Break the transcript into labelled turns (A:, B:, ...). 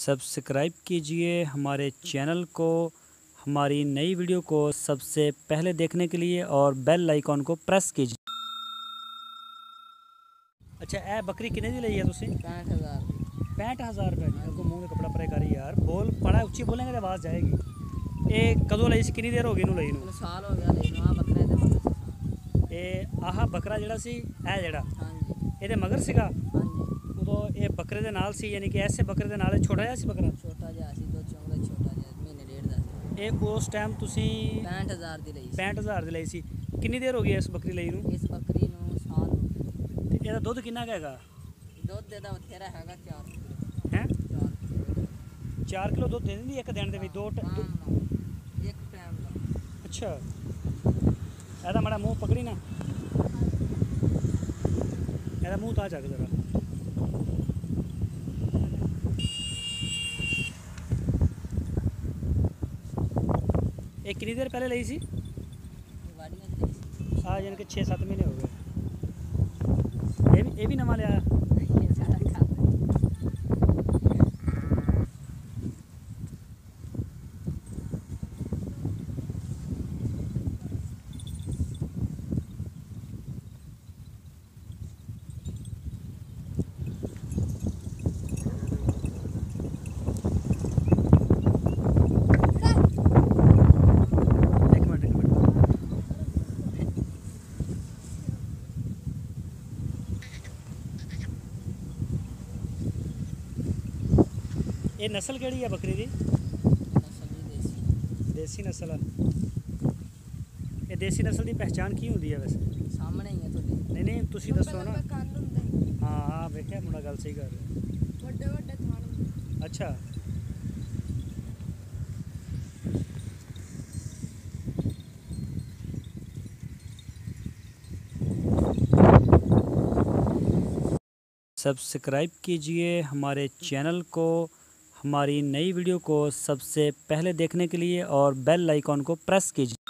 A: Subscribe कीजिए हमारे channel को, हमारी नई वीडियो को सबसे पहले देखने के लिए और बेल आइकॉन को प्रेस कीजिए। अच्छा ए बकरी कितने दी ली है तुसी?
B: 65,000 दी।
A: 65,000 रुपए दी। को मुंह में कपड़ा परे करी यार, बोल पड़ा उच्ची बोलेंगे तो आवाज़ जाएगी। ये कदों ਲਈ ਸੀ कितनी देर हो गई इनू ਲਈ ਨੂੰ?
B: साल हो गया ले आ बकरे दे मगर।
A: ਇਹ ਆਹ ਬੱਕਰਾ ਜਿਹੜਾ ਸੀ ਇਹ ਜਿਹੜਾ
B: ਹਾਂਜੀ
A: ਇਹਦੇ ਮਗਰ ਸੀਗਾ
B: ਹਾਂਜੀ
A: ਉਦੋਂ ਇਹ ਬੱਕਰੇ ਦੇ ਨਾਲ ਸੀ, ਯਾਨੀ ਕਿ ਐਸੇ ਬੱਕਰੇ ਦੇ ਨਾਲ ਇਹ ਛੋਟਾ ਜਿਹਾ ਸੀ ਬੱਕਰਾ।
B: ਛੋਟਾ ਜਿਹਾ ਸੀ, ਦੋ ਚੌਂਕੜਾ ਛੋਟਾ ਜਿਹਾ ਮਹੀਨੇ ਡੇਢ ਦਾ ਸੀ।
A: ਇਹ ਉਸ ਟਾਈਮ ਤੁਸੀਂ
B: 65,000 ਦੀ ਲਈ ਸੀ।
A: 65,000 ਦੀ ਲਈ ਸੀ। ਕਿੰਨੀ ਦੇਰ ਹੋ ਗਈ ਇਸ ਬੱਕਰੀ ਲਈ ਨੂੰ?
B: ਇਸ ਬੱਕਰੀ ਨੂੰ ਸਾਲ ਹੋ ਗਿਆ।
A: ਤੇ ਇਹਦਾ ਦੁੱਧ ਕਿੰਨਾ ਕੁ ਹੈਗਾ?
B: ਦੁੱਧ ਦੇ ਦਾ ਬਥੇਰਾ ਹੈਗਾ 4 ਕਿਲੋ।
A: ਹੈ
B: 4
A: 4 ਕਿਲੋ ਦੁੱਧ ਦੇ ਦਿੰਦੀ ਇੱਕ ਦਿਨ ਦੇ ਵਿੱਚ?
B: ਇੱਕ ਟਾਈਮ ਦਾ।
A: ਅੱਛਾ ਇਹਦਾ ਮਾੜਾ ਮੂੰਹ ਪਕੜੀ ਨਾ, ਇਹਦਾ ਮੂੰਹ ਤਾਂ ਚੱਕ ਜਰਾ। ਇਹ ਕਿੰਨੀ ਦੇਰ ਪਹਿਲੇ ਲਈ ਸੀ?
B: ਵਾੜੀਆਂ ਚ ਲਈ ਸੀ।
A: ਆ ਯਾਨੀ ਕਿ 6-7 ਮਹੀਨੇ ਹੋ ਗਏ। ਇਹ ਵੀ ਨਵਾਂ ਲਿਆ?
B: ਇਹ ਸਾਡਾ ਕੰਮ
A: ਇਹ ਨਸਲ ਕਿਹੜੀ ਹੈ ਬੱਕਰੀ ਦੀ?
B: ਦੇਸੀ
A: ਦੇਸੀ ਨਸਲ ਆ। ਇਹ ਦੇਸੀ ਨਸਲ ਦੀ ਪਹਿਚਾਣ ਕੀ ਹੁੰਦੀ ਹੈ ਵੈਸੇ?
B: ਸਾਹਮਣੇ ਹੀ ਹੈ ਤੁਹਾਡੇ।
A: ਨਹੀਂ ਨਹੀਂ ਤੁਸੀਂ ਦੱਸੋ ਨਾ। ਹਾਂ ਹਾਂ ਵੇਖਿਆ ਮੁੰਡਾ ਗੱਲ ਸਹੀ ਕਰ ਰਿਹਾ।
C: ਵੱਡੇ ਵੱਡੇ ਥਾਣ।
A: ਅੱਛਾ सब्सक्राइब कीजिए हमारे चैनल को, हमारी नई वीडियो को सबसे पहले देखने के लिए और बेल आइकॉन को प्रेस कीजिए।